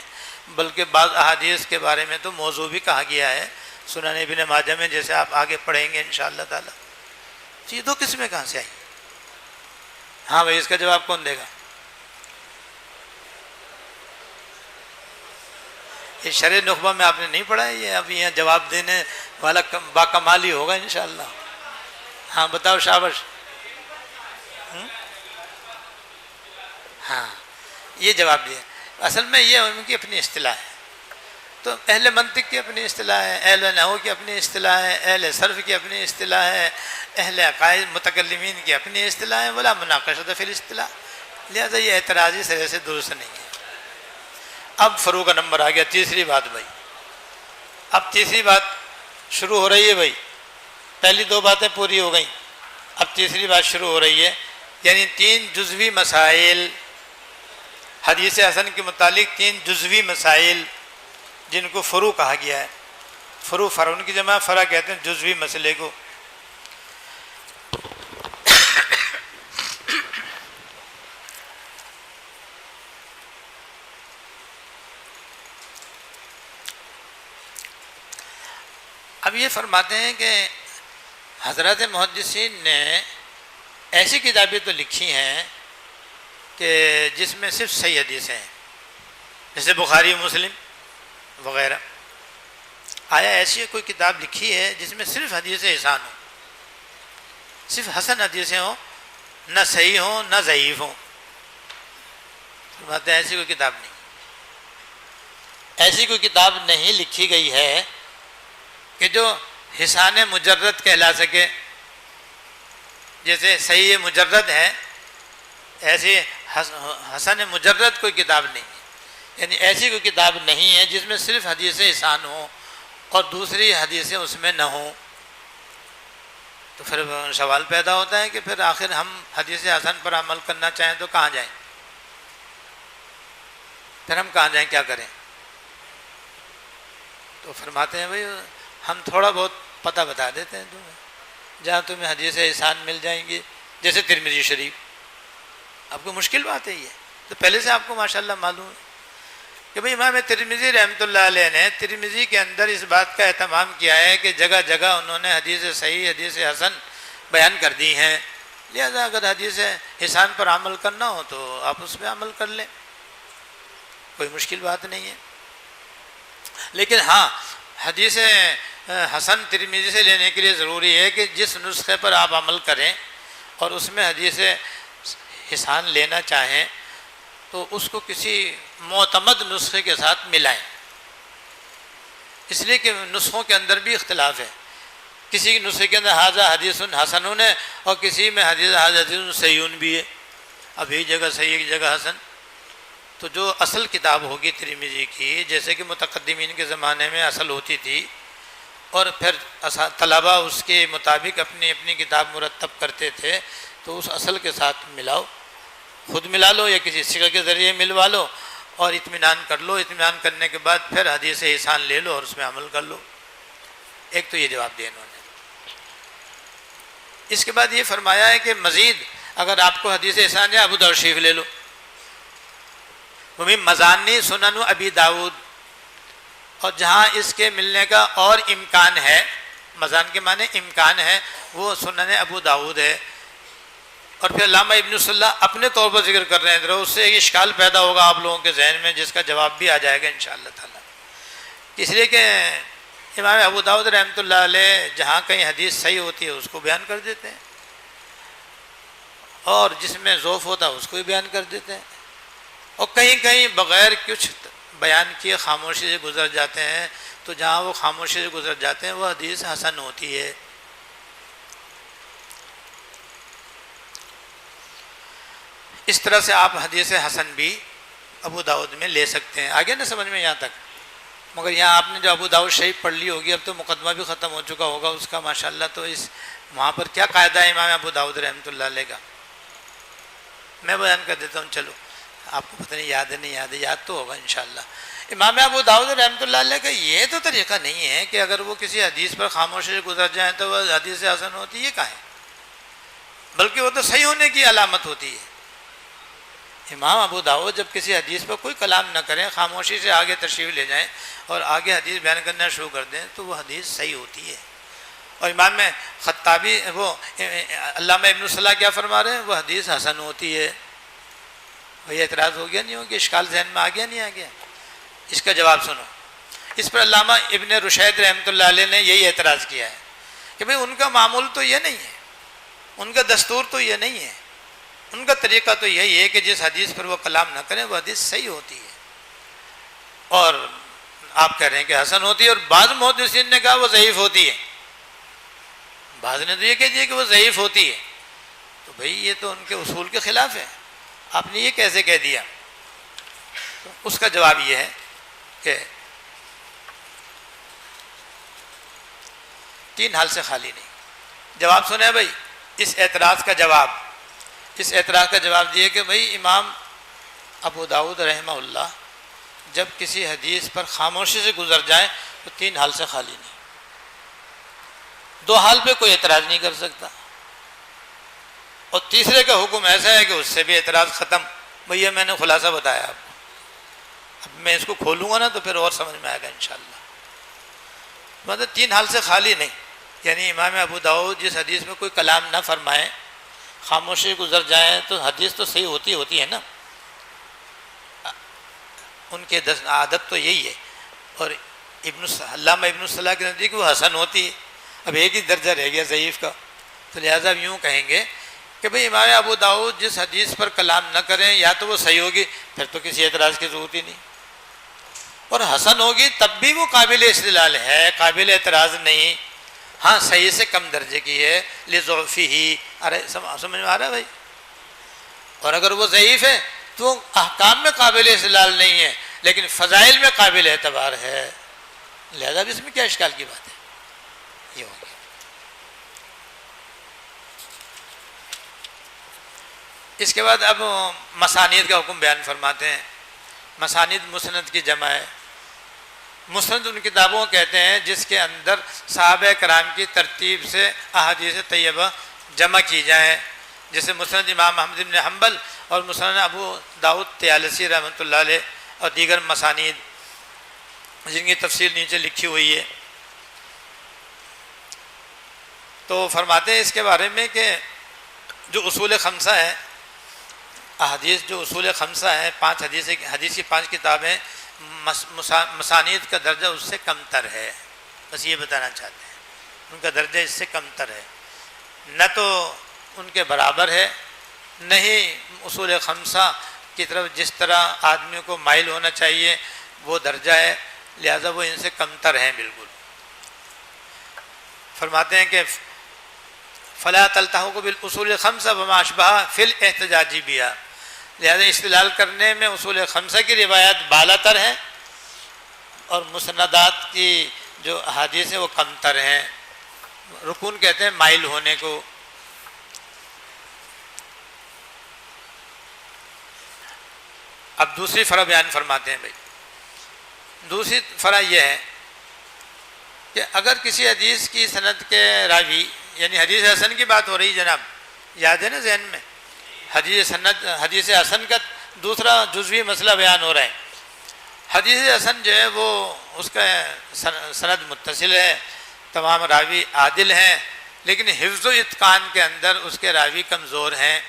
[SPEAKER 2] بلکہ بعض احادیث کے بارے میں تو موضوع بھی کہا گیا ہے سنن ابن ماجہ میں، جیسے آپ آگے پڑھیں گے انشاءاللہ تعالی۔ یہ 2 قسمیں کہاں سے آئی؟ ہاں بھائی، اس کا جواب کون دے گا؟ یہ شرح نخبہ میں آپ نے نہیں پڑھا ہے، یہ اب یہاں جواب دینے والا با کمال ہی ہوگا انشاءاللہ۔ ہاں بتاؤ، شابش۔ ہاں یہ جواب دیا، اصل میں یہ ان کی اپنی اصطلاح ہے، تو اہل منطق کی اپنی اصطلاح ہے، اہل نحو کی اپنی اصطلاح ہے، اہل صرف کی اپنی اصطلاح ہے، اہل عقائد متکلمین کی اپنی اصطلاح ہے، ولا مناقشۃ فی الاصطلاح، لہذا یہ اعتراضی سرے سے درست نہیں ہے۔ اب فروع کا نمبر آ گیا، تیسری بات بھائی، اب تیسری بات شروع ہو رہی ہے بھائی، پہلی 2 باتیں پوری ہو گئیں، اب تیسری بات شروع ہو رہی ہے، یعنی 3 جزوی مسائل، حدیث حسن کے متعلق 3 جزوی مسائل جن کو فروع کہا گیا ہے۔ فروع فرعون کی جمع، فرع کہتے ہیں جزوی مسئلے کو۔ اب یہ فرماتے ہیں کہ حضرات محدثین نے ایسی کتابیں تو لکھی ہیں کہ جس میں صرف صحیح حدیثیں ہیں، جیسے بخاری، مسلم وغیرہ۔ آیا ایسی کوئی کتاب لکھی ہے جس میں صرف حدیث حسان ہو، صرف حسن حدیثیں ہوں، نہ صحیح ہوں نہ ضعیف ہوں؟ فرماتے ہیں ایسی کوئی کتاب نہیں، ایسی کوئی کتاب نہیں لکھی گئی ہے کہ جو حسان مجرد کہلا سکے، جیسے صحیح مجرد ہے ایسی حسن مجرد کوئی کتاب نہیں ہے، یعنی ایسی کوئی کتاب نہیں ہے جس میں صرف حدیث حسان ہوں اور دوسری حدیثیں اس میں نہ ہوں۔ تو پھر سوال پیدا ہوتا ہے کہ پھر آخر ہم حدیث حسن پر عمل کرنا چاہیں تو کہاں جائیں؟ پھر ہم کہاں جائیں، کیا کریں؟ تو فرماتے ہیں بھائی ہم تھوڑا بہت پتہ بتا دیتے ہیں تمہیں، جہاں تمہیں حدیث حسان مل جائیں گی، جیسے ترمذی شریف۔ آپ کو مشکل بات ہے یہ تو پہلے سے آپ کو ماشاءاللہ معلوم ہے کہ بھئی امام ترمذی رحمۃ اللہ علیہ نے ترمذی کے اندر اس بات کا اہتمام کیا ہے کہ جگہ جگہ انہوں نے حدیث صحیح، حدیث حسن بیان کر دی ہیں، لہذا اگر حدیث حسان پر عمل کرنا ہو تو آپ اس پہ عمل کر لیں، کوئی مشکل بات نہیں ہے۔ لیکن ہاں حدیث حسن ترمذی سے لینے کے لیے ضروری ہے کہ جس نسخے پر آپ عمل کریں اور اس میں حدیث حسان لینا چاہیں تو اس کو کسی معتمد نسخے کے ساتھ ملائیں، اس لیے کہ نسخوں کے اندر بھی اختلاف ہے، کسی نسخے کے اندر ھذا حدیث حسن ہے اور کسی میں ھذا حدیث صحیح بھی ہے، اب ایک جگہ صحیح ایک جگہ حسن۔ تو جو اصل کتاب ہوگی ترمذی کی، جیسے کہ متقدمین کے زمانے میں اصل ہوتی تھی اور پھر طلبہ اس کے مطابق اپنی اپنی کتاب مرتب کرتے تھے، تو اس اصل کے ساتھ ملاؤ، خود ملا لو یا کسی سکہ کے ذریعے ملوا لو اور اطمینان کر لو، اطمینان کرنے کے بعد پھر حدیث حسان لے لو اور اس میں عمل کر لو۔ ایک تو یہ جواب دیا انہوں نے۔ اس کے بعد یہ فرمایا ہے کہ مزید اگر آپ کو حدیث حسان یا ابو داؤد شریف لے لو، وہ بھی مضانی سنن ابی داود، اور جہاں اس کے ملنے کا اور امکان ہے، مضان کے معنی امکان ہے، وہ سنن ابو داود ہے۔ اور پھر علامہ ابن الصلاح اپنے طور پر ذکر کر رہے ہیں، اس سے ایک اشکال پیدا ہوگا آپ لوگوں کے ذہن میں، جس کا جواب بھی آ جائے گا انشاءاللہ تعالی۔ اس لیے کہ امام ابو داؤد رحمۃ اللہ علیہ جہاں کہیں حدیث صحیح ہوتی ہے اس کو بیان کر دیتے ہیں، اور جس میں ضعف ہوتا ہے اس کو بھی بیان کر دیتے ہیں، اور کہیں کہیں بغیر کچھ بیان کیے خاموشی سے گزر جاتے ہیں، تو جہاں وہ خاموشی سے گزر جاتے ہیں وہ حدیث حسن ہوتی ہے۔ اس طرح سے آپ حدیث حسن بھی ابو داؤد میں لے سکتے ہیں۔ آگے نہ سمجھ میں یہاں تک؟ مگر یہاں آپ نے جو ابو داؤد شریف پڑھ لی ہوگی، اب تو مقدمہ بھی ختم ہو چکا ہوگا اس کا ماشاءاللہ، تو اس وہاں پر کیا قاعدہ ہے امام ابو داؤد رحمۃ اللہ علیہ کا، میں بیان کر دیتا ہوں، چلو آپ کو پتہ نہیں یاد ہے نہیں یاد ہے، یاد تو ہوگا انشاءاللہ۔ امام ابو داؤد رحمۃ اللہ علیہ کا یہ تو طریقہ نہیں ہے کہ اگر وہ کسی حدیث پر خاموشی سے گزر جائیں تو وہ حدیث حسن ہوتی ہے، یہ کہاں ہے؟ بلکہ وہ تو صحیح ہونے کی علامت ہوتی ہے۔ امام ابو داؤد جب کسی حدیث پر کوئی کلام نہ کریں، خاموشی سے آگے تشریف لے جائیں اور آگے حدیث بیان کرنا شروع کر دیں تو وہ حدیث صحیح ہوتی ہے۔ اور امام خطابی وہ علامہ ابن الصلاح کیا فرما رہے ہیں؟ وہ حدیث حسن ہوتی ہے۔ یہ اعتراض ہو گیا نہیں ہو گیا؟ اشکال ذہن میں آ گیا نہیں آ گیا؟ اس کا جواب سنو۔ اس پر علامہ ابن رشید رحمۃ اللہ علیہ نے یہی اعتراض کیا ہے کہ بھئی ان کا معمول تو یہ نہیں ہے، ان کا دستور تو یہ نہیں ہے، ان کا طریقہ تو یہی ہے کہ جس حدیث پر وہ کلام نہ کریں وہ حدیث صحیح ہوتی ہے، اور آپ کہہ رہے ہیں کہ حسن ہوتی ہے، اور بعض محدثین نے کہا وہ ضعیف ہوتی ہے، بعض نے تو یہ کہہ دیا کہ وہ ضعیف ہوتی ہے۔ تو بھئی یہ تو ان کے اصول کے خلاف ہے، آپ نے یہ کیسے کہہ دیا؟ تو اس کا جواب یہ ہے کہ تین حال سے خالی نہیں۔ جواب سنیں بھئی اس اعتراض کا جواب، اس اعتراض کا جواب دیے کہ بھئی امام ابو داؤد رحمہ اللہ جب کسی حدیث پر خاموشی سے گزر جائیں تو تین حال سے خالی نہیں، دو حال پہ کوئی اعتراض نہیں کر سکتا، اور تیسرے کا حکم ایسا ہے کہ اس سے بھی اعتراض ختم۔ بھئی میں نے خلاصہ بتایا آپ کو، اب میں اس کو کھولوں گا نا تو پھر اور سمجھ میں آئے گا انشاءاللہ۔ مطلب تین حال سے خالی نہیں، یعنی امام ابو داؤد جس حدیث میں کوئی کلام نہ فرمائیں، خاموشی گزر جائیں تو حدیث تو صحیح ہوتی ہے نا، ان کے عادت تو یہی ہے، اور علامہ ابن الصلاح کے نزدیک وہ حسن ہوتی ہے۔ اب ایک ہی درجہ رہ گیا ضعیف کا، تو لہٰذا یوں کہیں گے کہ بھئی امام ابو داؤد جس حدیث پر کلام نہ کریں یا تو وہ صحیح ہوگی، پھر تو کسی اعتراض کی ضرورت ہی نہیں، اور حسن ہوگی تب بھی وہ قابل استدلال ہے، قابل اعتراض نہیں، ہاں صحیح سے کم درجے کی ہے، لضعفہ۔ ارے سمجھ میں آ رہا ہے بھائی؟ اور اگر وہ ضعیف ہے تو احکام میں قابل استدلال نہیں ہے لیکن فضائل میں قابل اعتبار ہے، لہذا بھی اس میں کیا اشکال کی بات ہے؟ یہ ہو گیا۔ اس کے بعد اب مسانید کا حکم بیان فرماتے ہیں۔ مسانید مسند کی جمع ہے۔ مسند ان کتابوں کہتے ہیں جس کے اندر صحابہ کرام کی ترتیب سے احادیث طیبہ جمع کی جائیں، جیسے مسند امام احمد بن حنبل اور مسند ابو داؤد طیالسی رحمۃ اللہ علیہ اور دیگر مسانید جن کی تفصیل نیچے لکھی ہوئی ہے۔ تو فرماتے ہیں اس کے بارے میں کہ جو اصول خمسہ ہیں، احادیث جو اصول خمسہ ہیں، پانچ حدیث کی پانچ کتابیں، مسانید کا درجہ اس سے کم تر ہے، بس یہ بتانا چاہتے ہیں، ان کا درجہ اس سے کم تر ہے، نہ تو ان کے برابر ہے، نہ ہی اصول خمسہ کی طرف جس طرح آدمی کو مائل ہونا چاہیے وہ درجہ ہے، لہذا وہ ان سے کم تر ہیں بالکل۔ فرماتے ہیں کہ فلا تلتحقوا بالاصول الخمسہ وما اشبہ فی الاحتجاج بها، لہذا استدلال کرنے میں اصول خمسہ کی روایات بالا تر ہیں اور مسندات کی جو احادیث ہیں وہ کم تر ہیں۔ رکون کہتے ہیں مائل ہونے کو۔ اب دوسری فرع بیان فرماتے ہیں بھائی، دوسری فرع یہ ہے کہ اگر کسی حدیث کی سند کے راوی، یعنی حدیث حسن کی بات ہو رہی جناب، یاد ہے نا ذہن میں؟ حدیث حسن کا دوسرا جزوی مسئلہ بیان ہو رہا ہے۔ حدیث حسن جو ہے وہ اس کا سند متصل ہے، تمام راوی عادل ہیں، لیکن حفظ و اتقان کے اندر اس کے راوی کمزور ہیں۔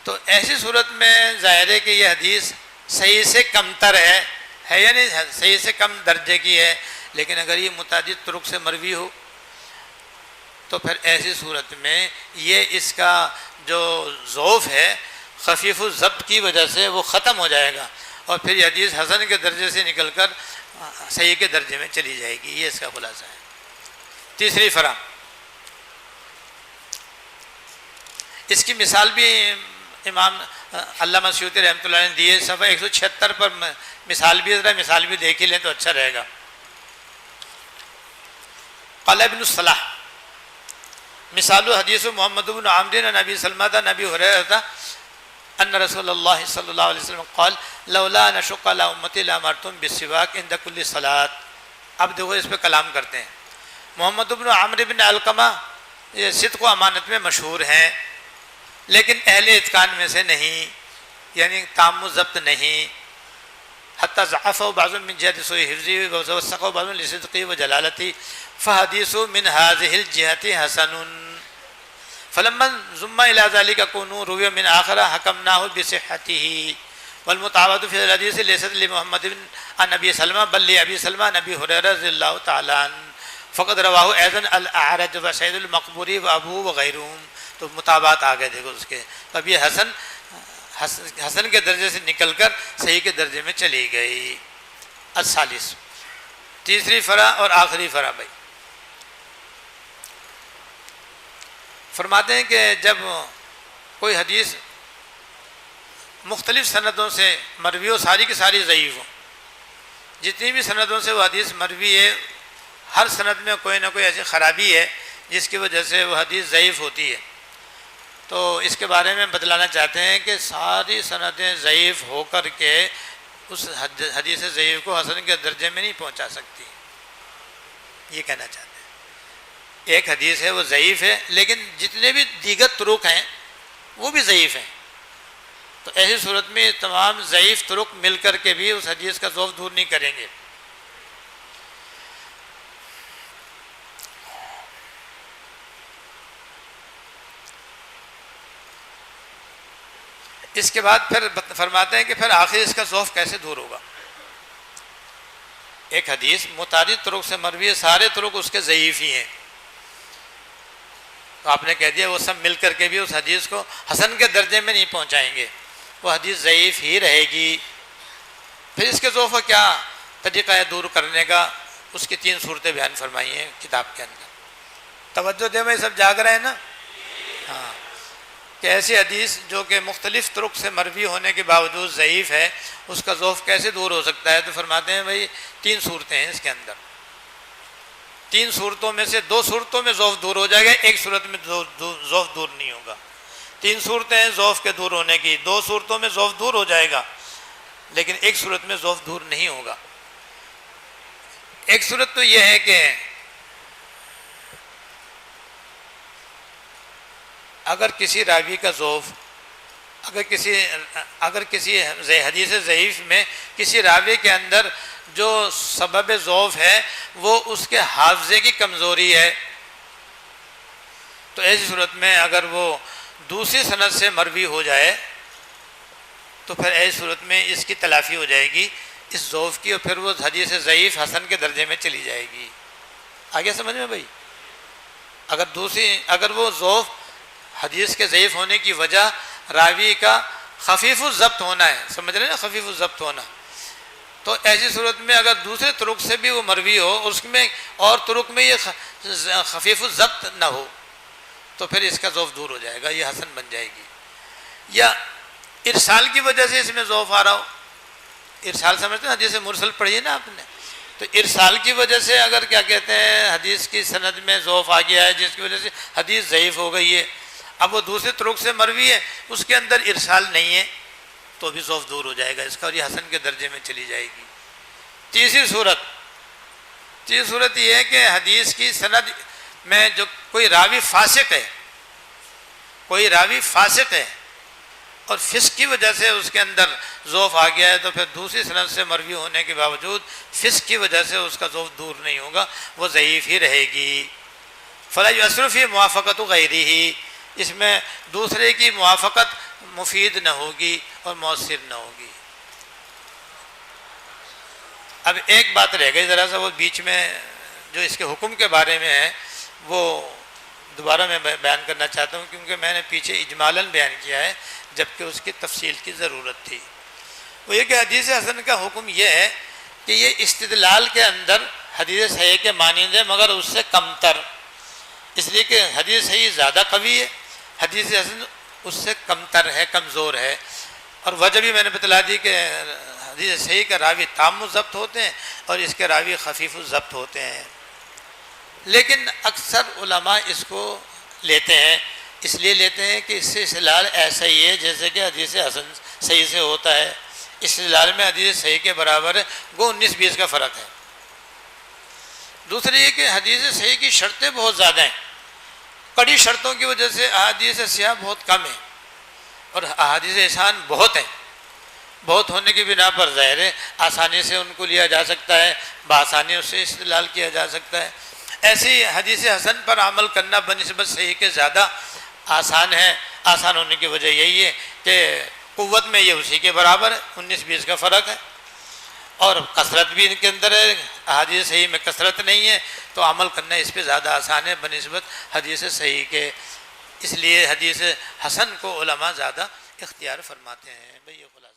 [SPEAKER 2] تو ایسی صورت میں ظاہر ہے کہ یہ حدیث صحیح سے کم تر ہے یعنی صحیح سے کم درجے کی ہے، لیکن اگر یہ متعدد طرق سے مروی ہو تو پھر ایسی صورت میں یہ اس کا جو ضعف ہے خفیف الضبط کی وجہ سے وہ ختم ہو جائے گا، اور پھر یہ حدیث حسن کے درجے سے نکل کر صحیح کے درجے میں چلی جائے گی۔ یہ اس کا خلاصہ ہے۔ تیسری فرع، اس کی مثال بھی امام علامہ سیوطی رحمۃ اللہ نے دی ہے، صفحہ 176 پر مثال بھی مثال بھی دیکھ ہی لیں تو اچھا رہے گا۔ قال ابن الصلاح مثال حدیث محمد بن عمرو عن ابی سلمۃ عن ابی ہریرہ ان رسول اللہ صلی اللہ علیہ وسلم قال لولا ان اشق علی امتی لامرتم بالسواک عند کل صلاۃ۔ اب دیکھو اس پہ کلام کرتے ہیں۔ محمد بن عمرو بن علقمہ یہ صدق و امانت میں مشہور ہیں، لیکن اہل اتقان میں سے نہیں، یعنی تام و ضبط نہیں۔ حتی ضعفہ بعض من جہت سوء حفظہ ووثقہ بعض لصدقہ وجلالتہ فحدیث من هذه الجہة حسن فلما ضم الى ذلك كونوا روی من آخر حکمناه بصحته والمتعارض في الحديث ليست لمحمد عن ابي سلمہ بل لابي سلمہ عن ابي هريرة رضي الله تعالى عنه فقد رواه ايضا الاعرج وسعيد المقبوري وابوه وغيرهم۔ تو مطابقات آگے دیکھو اس کے، اب یہ حسن کے درجے سے نکل کر صحیح کے درجے میں چلی گئی۔ الثالث، تیسری فرع اور آخری فرع بھائی، فرماتے ہیں کہ جب کوئی حدیث مختلف سندوں سے مروی ہو، ساری کی ساری ضعیف ہو، جتنی بھی سندوں سے وہ حدیث مروی ہے ہر سند میں کوئی نہ کوئی ایسی خرابی ہے جس کی وجہ سے وہ حدیث ضعیف ہوتی ہے، تو اس کے بارے میں بتلانا چاہتے ہیں کہ ساری سندیں ضعیف ہو کر کے اس حدیث ضعیف کو حسن کے درجے میں نہیں پہنچا سکتی، یہ کہنا چاہتے ہیں۔ ایک حدیث ہے وہ ضعیف ہے، لیکن جتنے بھی دیگر طرق ہیں وہ بھی ضعیف ہیں، تو ایسی صورت میں تمام ضعیف طرق مل کر کے بھی اس حدیث کا ضعف دور نہیں کریں گے۔ اس کے بعد پھر فرماتے ہیں کہ پھر آخر اس کا ضعف کیسے دور ہوگا۔ ایک حدیث متعدد طرق سے مروی ہے، سارے طرق اس کے ضعیف ہی ہیں، تو آپ نے کہہ دیا وہ سب مل کر کے بھی اس حدیث کو حسن کے درجے میں نہیں پہنچائیں گے، وہ حدیث ضعیف ہی رہے گی۔ پھر اس کے ضعف کا کیا طریقہ ہے دور کرنے کا، اس کی 3 صورتیں بیان فرمائی ہیں کتاب کے اندر۔ توجہ دے بھائی، سب جاگ رہے ہیں نا؟ ہاں، کہ ایسی حدیث جو کہ مختلف طرق سے مروی ہونے کے باوجود ضعیف ہے، اس کا ضعف کیسے دور ہو سکتا ہے؟ تو فرماتے ہیں بھائی 3 صورتیں ہیں اس کے اندر، 3 صورتوں میں سے 2 صورتوں میں ضعف دور ہو جائے گا، ایک صورت میں ضعف دور نہیں ہوگا۔ 3 صورتیں ہیں ضعف کے دور ہونے کی، 2 صورتوں میں ضعف دور ہو جائے گا، لیکن ایک صورت میں ضعف دور نہیں ہوگا۔ ایک صورت تو یہ ہے کہ اگر کسی راوی کا ضعف، اگر کسی حدیث ضعیف میں کسی راوی کے اندر جو سبب ضعف ہے وہ اس کے حافظے کی کمزوری ہے، تو ایسی صورت میں اگر وہ دوسری سند سے مروی ہو جائے تو پھر ایسی صورت میں اس کی تلافی ہو جائے گی اس ضعف کی، اور پھر وہ حدیث ضعیف حسن کے درجے میں چلی جائے گی۔ آگے سمجھ میں بھائی؟ اگر وہ ضعف حدیث کے ضعیف ہونے کی وجہ راوی کا خفیف الضبط ہونا ہے، سمجھ رہے ہیں نا، خفیف الضبط ہونا، تو ایسی صورت میں اگر دوسرے طرق سے بھی وہ مروی ہو، اس میں اور طرق میں یہ خفیف الضبط نہ ہو، تو پھر اس کا ضعف دور ہو جائے گا، یہ حسن بن جائے گی۔ یا ارسال کی وجہ سے اس میں ضعف آ رہا ہو، ارسال سمجھتے ہیں حدیث مرسل پڑھی ہے نا آپ نے، تو ارسال کی وجہ سے اگر کیا کہتے ہیں حدیث کی سند میں ضعف آ گیا ہے جس کی وجہ سے حدیث ضعیف ہو گئی ہے، اب وہ دوسرے طرق سے مروی ہے، اس کے اندر ارسال نہیں ہے، تو بھی ضعف دور ہو جائے گا اس کا، اور یہ حسن کے درجے میں چلی جائے گی۔ تیسری صورت یہ ہے کہ حدیث کی سند میں جو کوئی راوی فاسق ہے، اور فسق کی وجہ سے اس کے اندر ضعف آ گیا ہے تو پھر دوسری سند سے مروی ہونے کے باوجود فسق کی وجہ سے اس کا ضعف دور نہیں ہوگا، وہ ضعیف ہی رہے گی۔ فلا یؤثر فی موافقت غیرہ، اس میں دوسرے کی موافقت مفید نہ ہوگی اور مؤثر نہ ہوگی۔ اب ایک بات رہ گئی ذرا سا، وہ بیچ میں جو اس کے حکم کے بارے میں ہے وہ دوبارہ میں بیان کرنا چاہتا ہوں، کیونکہ میں نے پیچھے اجمالاً بیان کیا ہے جبکہ اس کی تفصیل کی ضرورت تھی۔ وہ یہ کہ حدیث حسن کا حکم یہ ہے کہ یہ استدلال کے اندر حدیث صحیح کے مانند ہے مگر اس سے کم تر، اس لیے کہ حدیث صحیح زیادہ قوی ہے، حدیث حسن اس سے کم تر ہے، کمزور ہے۔ اور وجہ بھی میں نے بتلا دی کہ حدیث صحیح کا راوی تام الضبط ہوتے ہیں اور اس کے راوی خفیف الضبط ہوتے ہیں، لیکن اکثر علماء اس کو لیتے ہیں، اس لیے لیتے ہیں کہ اس سے استدلال ایسا ہی ہے جیسے کہ حدیث حسن صحیح سے ہوتا ہے، استدلال میں حدیث صحیح کے برابر ہے، گو 19-20 کا فرق ہے۔ دوسری یہ کہ حدیث صحیح کی شرطیں بہت زیادہ ہیں، کڑی شرطوں کی وجہ سے احادیث صحیحہ بہت کم ہیں اور احادیث احسان بہت ہیں۔ بہت ہونے کی بنا پر ظاہر ہے آسانی سے ان کو لیا جا سکتا ہے، بآسانی اس سے استدلال کیا جا سکتا ہے۔ ایسی حدیث حسن پر عمل کرنا بنسبت صحیح کے زیادہ آسان ہے۔ آسان ہونے کی وجہ یہی ہے کہ قوت میں یہ اسی کے برابر ہے، 19-20 کا فرق ہے، اور کثرت بھی ان کے اندر ہے، حدیث صحیح میں کثرت نہیں ہے تو عمل کرنا اس پہ زیادہ آسان ہے بنسبت حدیث صحیح کے، اس لیے حدیث حسن کو علماء زیادہ اختیار فرماتے ہیں۔ بھئی یہ خلاصہ